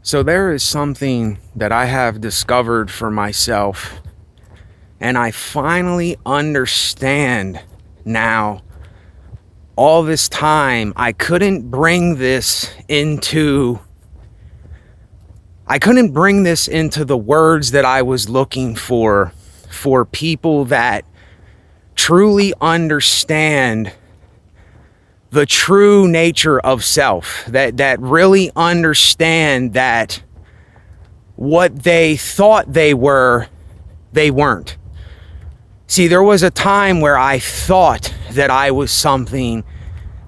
So there is something that I have discovered for myself, and I finally understand now. All this time, I couldn't bring this into the words that I was looking for people that truly understand the true nature of self, that really understand that what they thought they were, they weren't. See, there was a time where I thought that I was something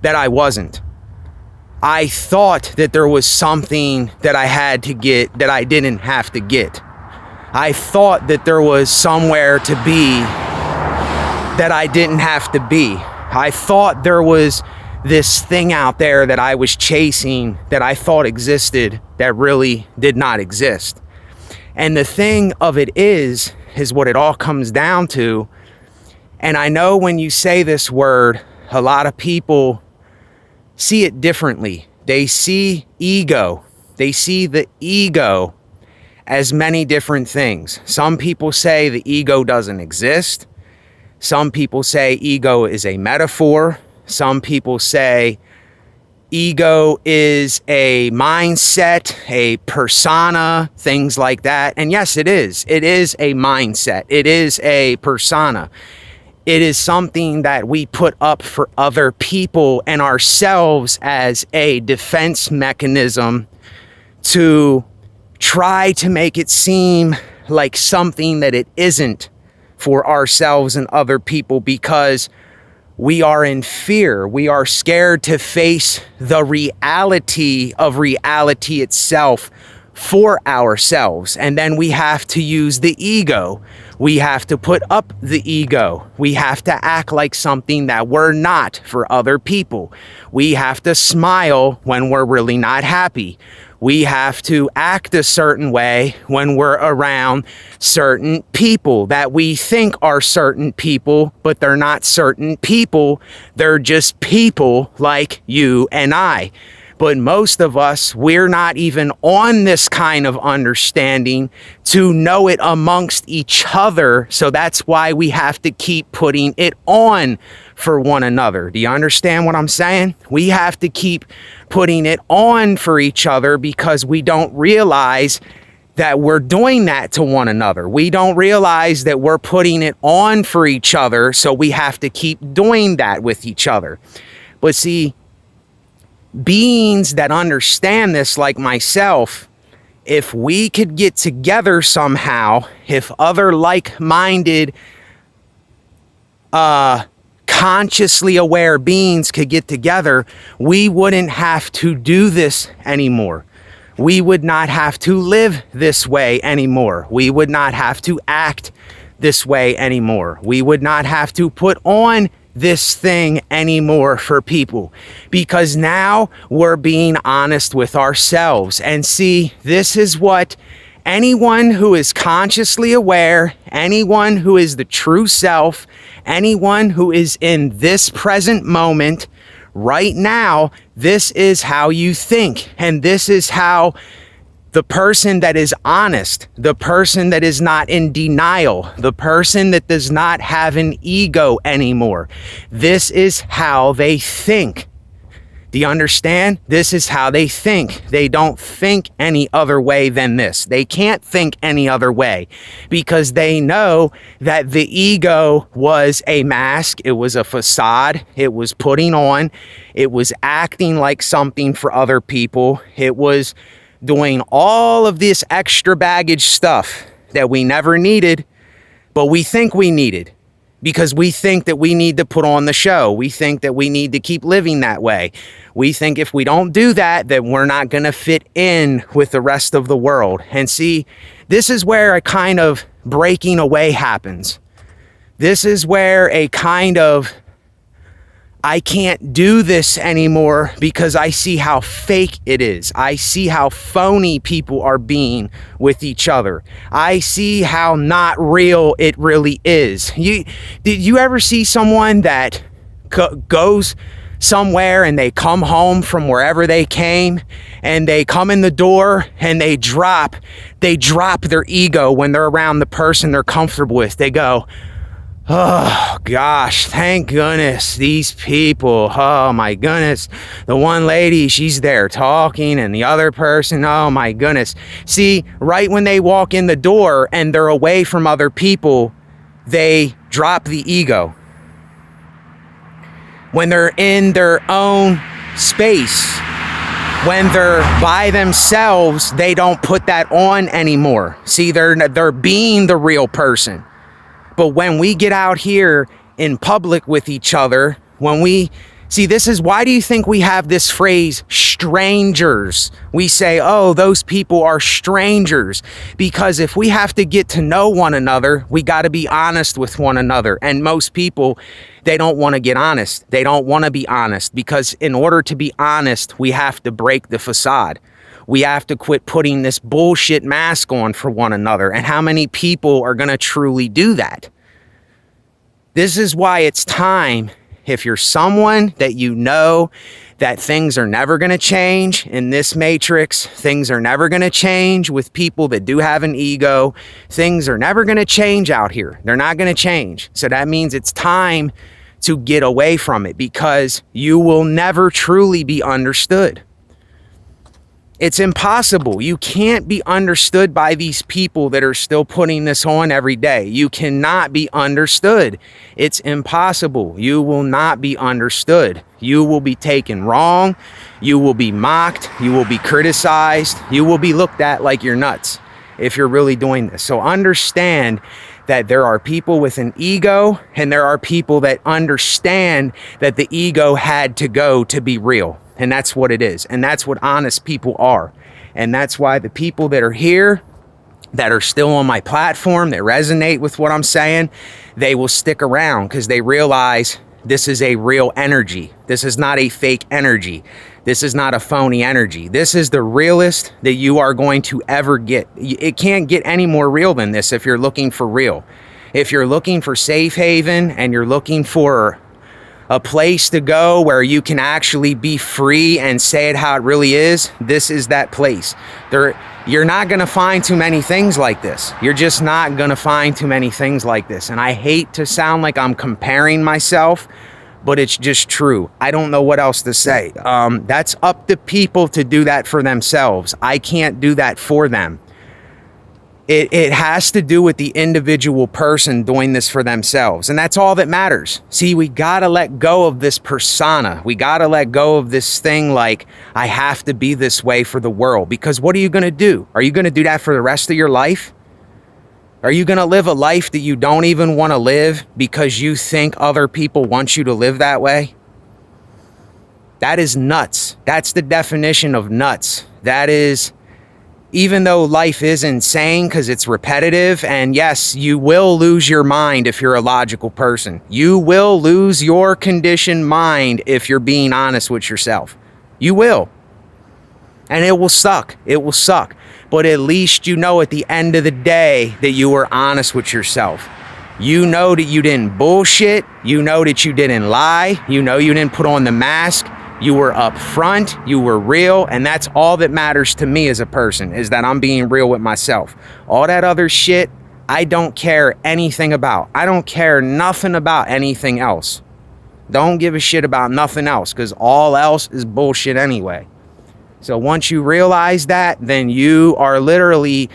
that I wasn't. I thought that there was something that I had to get that I didn't have to get. I thought that there was somewhere to be that I didn't have to be. I thought there was this thing out there that I was chasing that I thought existed that really did not exist. And the thing of it is what it all comes down to. And I know when you say this word, a lot of people see it differently. They see ego. They see the ego as many different things. Some people say the ego doesn't exist. Some people say ego is a metaphor. Some people say ego is a mindset, a persona, things like that. And yes, it is. It is a mindset. It is a persona. It is something that we put up for other people and ourselves as a defense mechanism to try to make it seem like something that it isn't for ourselves and other people, because we are in fear. We are scared to face the reality of reality itself for ourselves. And then we have to use the ego. We have to put up the ego. We have to act like something that we're not for other people. We have to smile when we're really not happy. We have to act a certain way when we're around certain people that we think are certain people, but they're not certain people. They're just people like you and I. But most of us, we're not even on this kind of understanding to know it amongst each other. So that's why we have to keep putting it on for one another. Do you understand what I'm saying? We have to keep putting it on for each other because we don't realize that we're doing that to one another. We don't realize that we're putting it on for each other. So we have to keep doing that with each other. But see, beings that understand this, like myself, if we could get together somehow, if other like-minded, consciously aware beings could get together, we wouldn't have to do this anymore. We would not have to live this way anymore. We would not have to act this way anymore. We would not have to put on this thing anymore for people, because now we're being honest with ourselves. And see, this is what anyone who is consciously aware, anyone who is the true self, anyone who is in this present moment right now, this is how you think. And this is how the person that is honest, the person that is not in denial, the person that does not have an ego anymore, this is how they think. Do you understand? This is how they think. They don't think any other way than this. They can't think any other way because they know that the ego was a mask. It was a facade. It was putting on. It was acting like something for other people. It was doing all of this extra baggage stuff that we never needed, but we think we needed because we think that we need to put on the show. We think that we need to keep living that way. We think if we don't do that, that we're not going to fit in with the rest of the world. And see, this is where a kind of breaking away happens. This is where a kind of I can't do this anymore because I see how fake it is. I see how phony people are being with each other. I see how not real it really is. Did you ever see someone that goes somewhere and they come home from wherever they came and they come in the door and they drop their ego when they're around the person they're comfortable with. They go, oh gosh, thank goodness these people, oh my goodness, the one lady, she's there talking, and the other person, oh my goodness. See, right when they walk in the door and they're away from other people, they drop the ego. When they're in their own space, when they're by themselves, they don't put that on anymore. See, they're being the real person. But when we get out here in public with each other, this is why do you think we have this phrase, strangers? We say, oh, those people are strangers. Because if we have to get to know one another, we got to be honest with one another. And most people, they don't want to get honest. They don't want to be honest, because in order to be honest, we have to break the facade. We have to quit putting this bullshit mask on for one another. And how many people are going to truly do that? This is why it's time, if you're someone that you know that things are never going to change in this matrix, things are never going to change with people that do have an ego, things are never going to change out here. They're not going to change. So that means it's time to get away from it, because you will never truly be understood. It's impossible. You can't be understood by these people that are still putting this on every day. You cannot be understood. It's impossible. You will not be understood. You will be taken wrong. You will be mocked. You will be criticized. You will be looked at like you're nuts if you're really doing this. So understand that there are people with an ego, and there are people that understand that the ego had to go to be real. And that's what it is. And that's what honest people are. And that's why the people that are here, that are still on my platform, that resonate with what I'm saying, they will stick around, because they realize this is a real energy. This is not a fake energy. This is not a phony energy. This is the realest that you are going to ever get. It can't get any more real than this if you're looking for real. If you're looking for safe haven and you're looking for a place to go where you can actually be free and say it how it really is, this is that place. You're not going to find too many things like this. You're just not going to find too many things like this. And I hate to sound like I'm comparing myself, but it's just true. I don't know what else to say. That's up to people to do that for themselves. I can't do that for them. It has to do with the individual person doing this for themselves. And that's all that matters. See, we got to let go of this persona. We got to let go of this thing like, I have to be this way for the world. Because what are you going to do? Are you going to do that for the rest of your life? Are you going to live a life that you don't even want to live because you think other people want you to live that way? That is nuts. That's the definition of nuts. That is... Even though life is insane because it's repetitive, and yes, you will lose your mind if you're a logical person. You will lose your conditioned mind if you're being honest with yourself. You will. And it will suck. It will suck. But at least you know at the end of the day that you were honest with yourself. You know that you didn't bullshit. You know that you didn't lie. You know you didn't put on the mask. You were upfront, you were real, and that's all that matters to me as a person, is that I'm being real with myself. All that other shit, I don't care anything about. I don't care nothing about anything else. Don't give a shit about nothing else, because all else is bullshit anyway. So once you realize that, then you're literally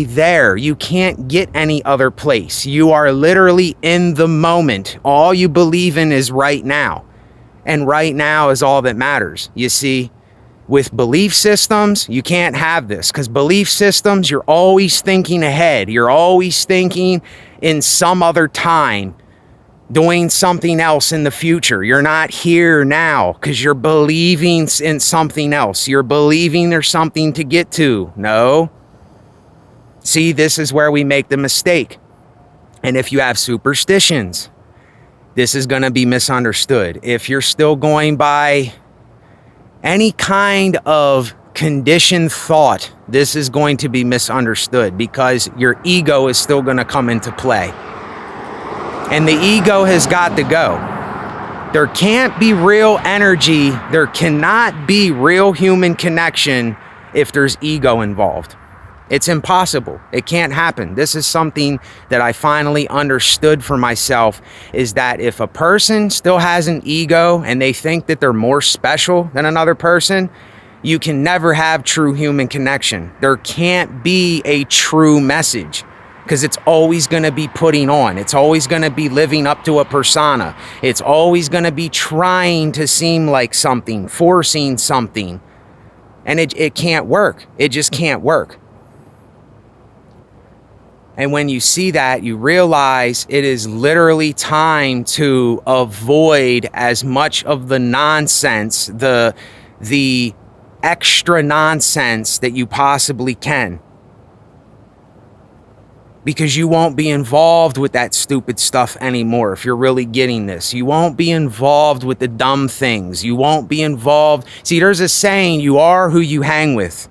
there. You can't get any other place. You are literally in the moment. All you believe in is right now. And right now is all that matters. You see, with belief systems, you can't have this, because belief systems, you're always thinking ahead. You're always thinking in some other time, doing something else in the future. You're not here now because you're believing in something else. You're believing there's something to get to. No. See, this is where we make the mistake. And if you have superstitions, this is going to be misunderstood. If you're still going by any kind of conditioned thought, this is going to be misunderstood, because your ego is still going to come into play. And the ego has got to go. There can't be real energy. There cannot be real human connection if there's ego involved. It's impossible. It can't happen. This is something that I finally understood for myself, is that if a person still has an ego and they think that they're more special than another person, you can never have true human connection. There can't be a true message, because it's always going to be putting on. It's always going to be living up to a persona. It's always going to be trying to seem like something, forcing something. And it can't work. It just can't work. And when you see that, you realize it is literally time to avoid as much of the nonsense, the extra nonsense that you possibly can. Because you won't be involved with that stupid stuff anymore if you're really getting this. You won't be involved with the dumb things. You won't be involved. See, there's a saying, you are who you hang with.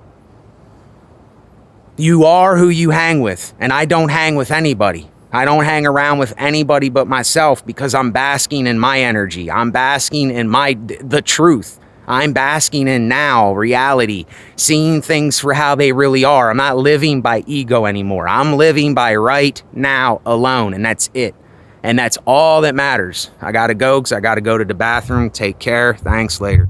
You are who you hang with. And I don't hang with anybody. I don't hang around with anybody but myself, because I'm basking in my energy. I'm basking in the truth. I'm basking in now, reality, seeing things for how they really are. I'm not living by ego anymore. I'm living by right now alone, and that's it. And that's all that matters. I gotta go, because I gotta go to the bathroom. Take care. Thanks, later.